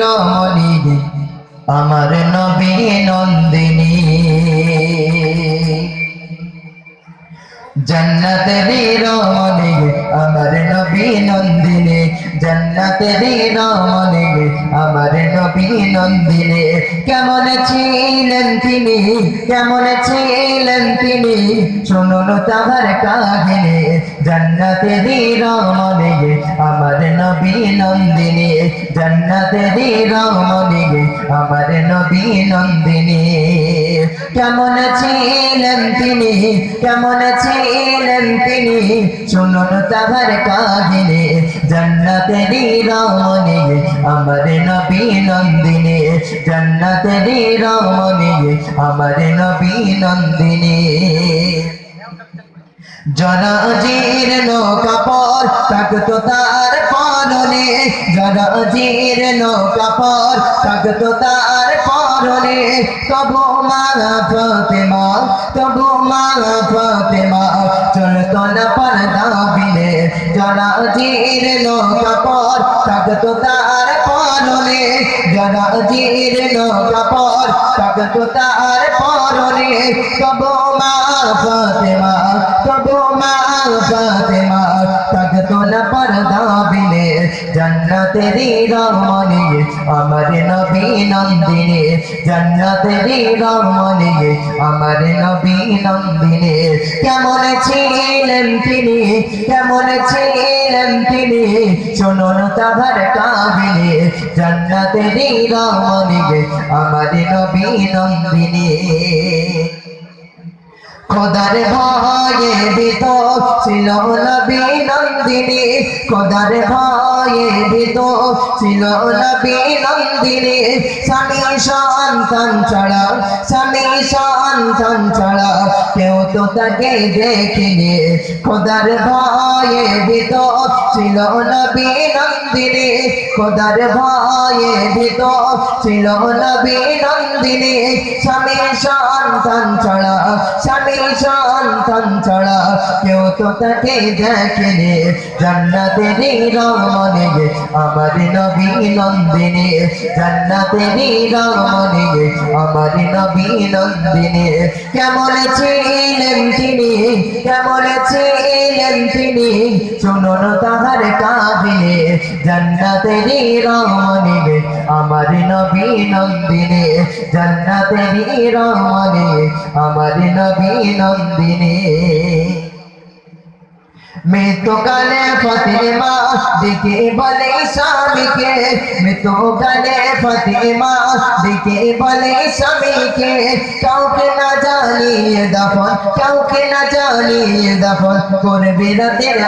রমণী আমার নবী নন্দিনী जन्नतेरी रमणी আমার নবী নন্দিনী जन्नतेरी रमणी আমার নবী নন্দিনী কেমন ছিলেন তিনি শুনুন তাহার কাহিনী जन्नतेरी रमणी আমার নবী নন্দিনী जन्नतेरी रमणी আমার নবী নন্দিনী কেমন ছিলেন তিনি শুনুন তাহার কাহিনী जन्नतेरी रमणी আমার নবী নন্দিনী जन्नतेरी रमणी আমার নবী নন্দিনী জনাজির নৌকা পর থাকতো তার পরনে জনাজির নৌকা পর থাকতো তার পরনে তবু মা ফাতেমা চলতো না পর্দা বিনে জনাজির নৌকা পর থাকতো তার পরনে জনাজির নৌকা পর থাকতো তার পরনে তবু মা ফাতেমা থাকতো না পর্দা বিনে जन्नतेरी रमणी আমার নবী নন্দিনী जन्नतेरी रमणी আমার নবী নন্দিনী কেমন ছিলেন তিনি শুনুন তাহার কাহিনী जन्नतेरी रमणी আমার নবী নন্দিনী খোদার ভয়ে ভীত ছিল নবী নন্দিনী খোদার ভয়ে ভীত ছিল নবী নন্দিনী স্বামী সন্তান ছাড়া কেউ তো তাকে দেখিনি খোদার ভয়ে ভীত ছিল নবী নন্দিনী খোদার ভয়ে ভীত ছিল নবী নন্দিনী স্বামী সন্তান ছাড়া কেউ তো তাকে দেখেনি जन्नतेरी रमणी আমার নবী নন্দিনী जन्नतेरी रमणी আমার নবী নন্দিনী কেমন ছিলেন তিনি শুনুন তাহার কাহিনী जन्नतेरी रमणी আমার নবী নন্দিনী जन्नतेरी रमणी আমার নবী নন্দিনী মৃত্যুকালে ফাতেমা ডেকে বলে স্বামীকে মৃত্যুকালে ফাতেমা ডেকে বলে স্বামীকে কাউকে না জানিয়ে দাফন করবে রাতের